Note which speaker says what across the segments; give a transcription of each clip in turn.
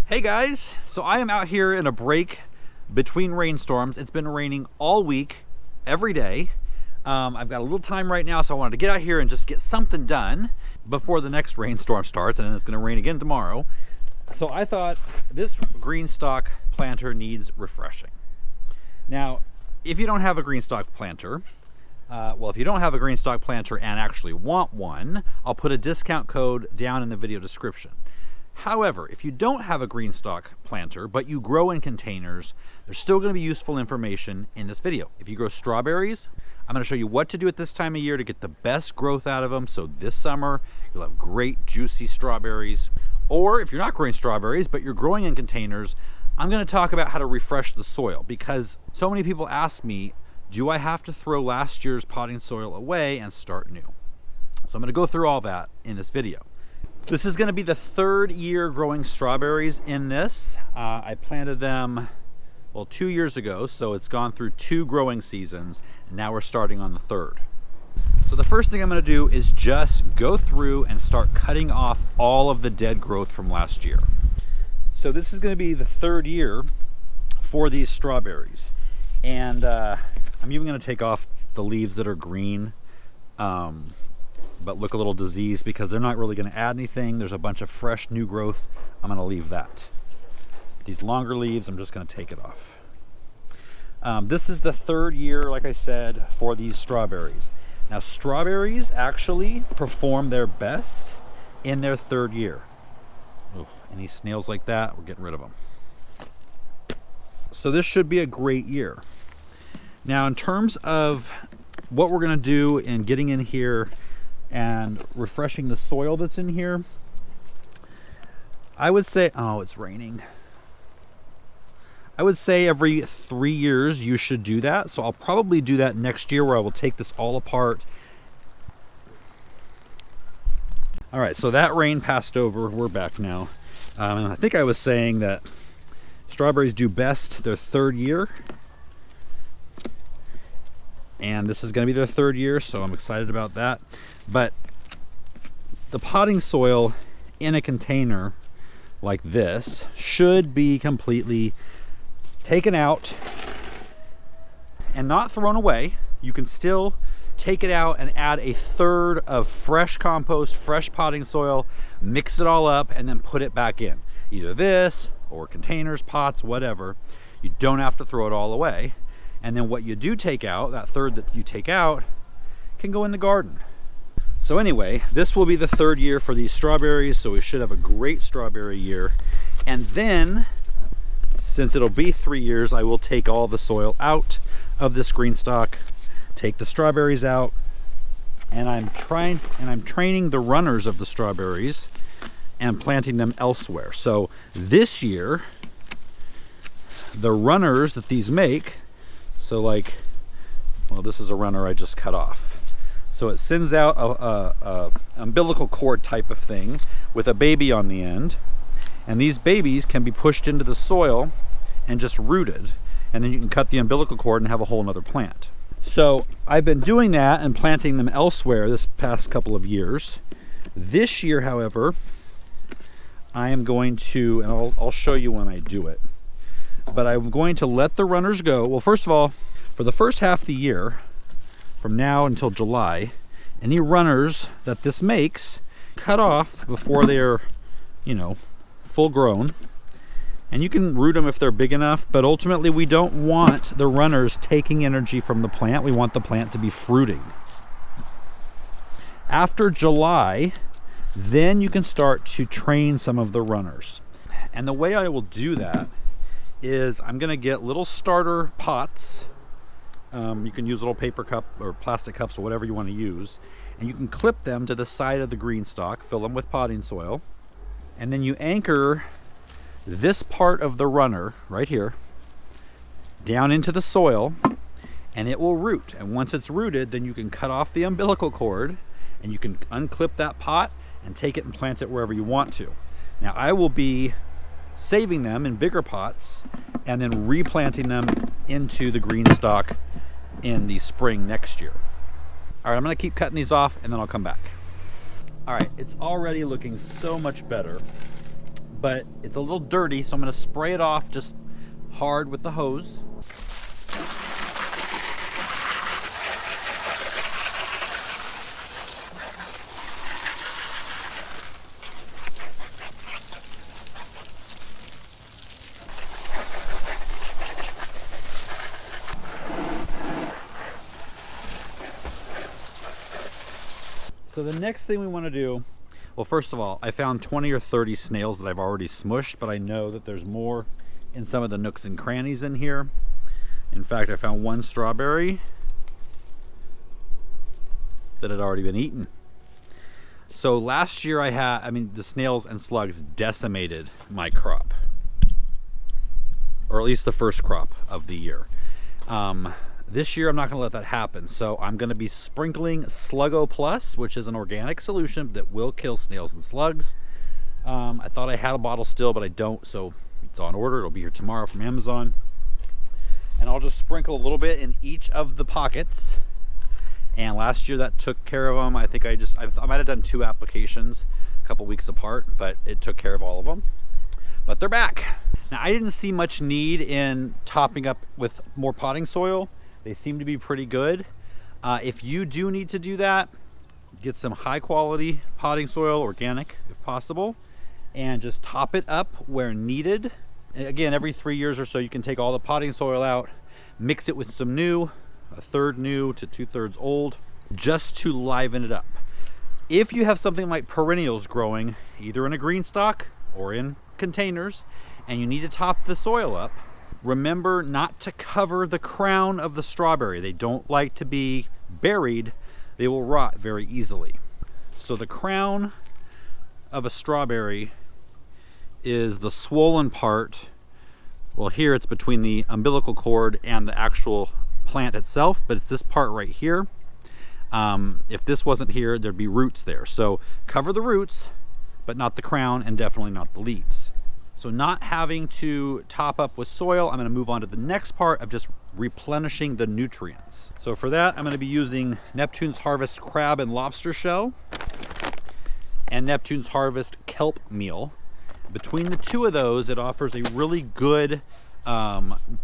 Speaker 1: Hey guys, so I am out here in a break between rainstorms. It's been raining all week, every day. I've got a little time right now, so I wanted to get out here and just get something done before the next rainstorm starts, and then it's going to rain again tomorrow. So I thought this Greenstalk planter needs refreshing. Now, if you don't have a Greenstalk planter, if you don't have a Greenstalk planter and actually want one, I'll put a discount code down in the video description. However, if you don't have a Greenstalk planter, but you grow in containers, there's still going to be useful information in this video. If you grow strawberries, I'm going to show you what to do at this time of year to get the best growth out of them, so this summer you'll have great juicy strawberries. Or if you're not growing strawberries, but you're growing in containers, I'm going to talk about how to refresh the soil, because so many people ask me, do I have to throw last year's potting soil away and start new? So I'm going to go through all that in this video. This is going to be the third year growing strawberries in this. I planted them, 2 years ago, so it's gone through 2 growing seasons, and now we're starting on the third. So the first thing I'm going to do is just go through and start cutting off all of the dead growth from last year. So this is going to be the third year for these strawberries, and I'm even going to take off the leaves that are green. But look a little diseased because they're not really going to add anything. There's a bunch of fresh new growth. I'm going to leave that. These longer leaves, I'm just going to take it off. This is the third year, like I said, for these strawberries. Now, strawberries actually perform their best in their third year. Ooh, any snails like that, we're getting rid of them. So this should be a great year. Now, in terms of what we're going to do in getting in here and refreshing the soil that's in here, I would say, oh, it's raining. I would say every 3 years you should do that. So I'll probably do that next year, where I will take this all apart. All right, so that rain passed over. We're back now. I think I was saying that strawberries do best their third year. And this is going to be their third year, so I'm excited about that. But the potting soil in a container like this should be completely taken out and not thrown away. You can still take it out and add a third of fresh compost, fresh potting soil, mix it all up, and then put it back in. Either this or containers, pots, whatever. You don't have to throw it all away. And then what you do take out, that third that you take out, can go in the garden. So anyway, this will be the third year for these strawberries, so we should have a great strawberry year. And then, since it'll be 3 years, I will take all the soil out of this Greenstalk, take the strawberries out, and I'm training the runners of the strawberries and planting them elsewhere. So this year, the runners that these make, so like, well, this is a runner I just cut off. So it sends out a umbilical cord type of thing with a baby on the end. And these babies can be pushed into the soil and just rooted. And then you can cut the umbilical cord and have a whole nother plant. So I've been doing that and planting them elsewhere this past couple of years. This year, however, I am going to, and I'll show you when I do it, but I'm going to let the runners go. Well, first of all, for the first half of the year, from now until July, any runners that this makes, cut off before they're, full grown. And you can root them if they're big enough, but ultimately we don't want the runners taking energy from the plant. We want the plant to be fruiting. After July, then you can start to train some of the runners. And the way I will do that is I'm going to get little starter pots. You can use little paper cup or plastic cups or whatever you want to use, and you can clip them to the side of the Greenstalk, fill them with potting soil, and then you anchor this part of the runner right here down into the soil, and it will root. And once it's rooted, then you can cut off the umbilical cord and you can unclip that pot and take it and plant it wherever you want to. Now I will be saving them in bigger pots and then replanting them into the Greenstalk in the spring next year. All right, I'm gonna keep cutting these off and then I'll come back. All right, it's already looking so much better. but it's a little dirty, so I'm going to spray it off just hard with the hose. So the next thing we want to do, well, first of all, I found 20 or 30 snails that I've already smushed, but I know that there's more in some of the nooks and crannies in here. In fact, I found one strawberry that had already been eaten. So last year the snails and slugs decimated my crop, or at least the first crop of the year. This year, I'm not going to let that happen, so I'm going to be sprinkling Sluggo Plus, which is an organic solution that will kill snails and slugs. I thought I had a bottle still, but I don't, so it's on order. It'll be here tomorrow from Amazon. And I'll just sprinkle a little bit in each of the pockets. And last year, that took care of them. I think I might have done 2 applications a couple weeks apart, but it took care of all of them. But they're back. Now, I didn't see much need in topping up with more potting soil. They seem to be pretty good. If you do need to do that, get some high quality potting soil, organic if possible, and just top it up where needed. Again, every 3 years or so, you can take all the potting soil out, mix it with some new, 1/3 new to 2/3 old, just to liven it up. If you have something like perennials growing, either in a green stock or in containers, and you need to top the soil up, remember not to cover the crown of the strawberry. They don't like to be buried. They will rot very easily. So the crown of a strawberry is the swollen part. Well, here it's between the umbilical cord and the actual plant itself, but it's this part right here. If this wasn't here, there'd be roots there. So cover the roots, but not the crown, and definitely not the leaves. So not having to top up with soil, I'm going to move on to the next part of just replenishing the nutrients. So for that, I'm going to be using Neptune's Harvest crab and lobster shell and Neptune's Harvest kelp meal. Between the two of those, it offers a really good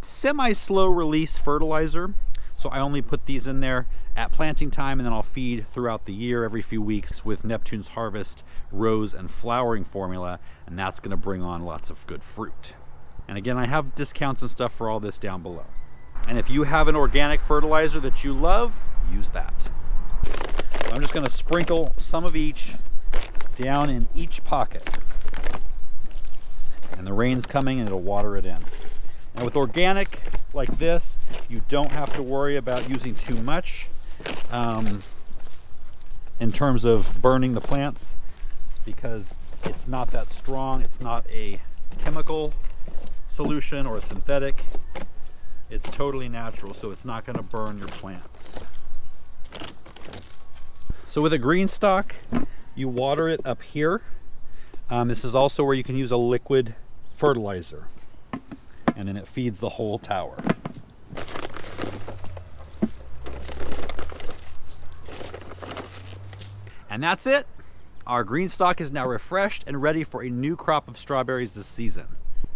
Speaker 1: semi-slow release fertilizer. So I only put these in there at planting time, and then I'll feed throughout the year every few weeks with Neptune's Harvest rose and flowering formula, and that's going to bring on lots of good fruit. And again, I have discounts and stuff for all this down below. And if you have an organic fertilizer that you love, use that. So I'm just going to sprinkle some of each down in each pocket. And the rain's coming and it'll water it in. And with organic like this, you don't have to worry about using too much in terms of burning the plants, because it's not that strong. It's not a chemical solution or a synthetic. It's totally natural, so it's not going to burn your plants. So with a Greenstalk, you water it up here. This is also where you can use a liquid fertilizer, and then it feeds the whole tower. And that's it. Our Greenstalk is now refreshed and ready for a new crop of strawberries this season.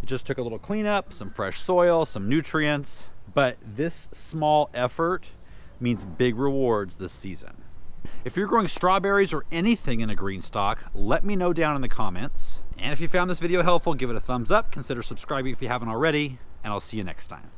Speaker 1: It just took a little cleanup, some fresh soil, some nutrients, but this small effort means big rewards this season. If you're growing strawberries or anything in a Greenstalk, let me know down in the comments. And if you found this video helpful, give it a thumbs up, consider subscribing if you haven't already, and I'll see you next time.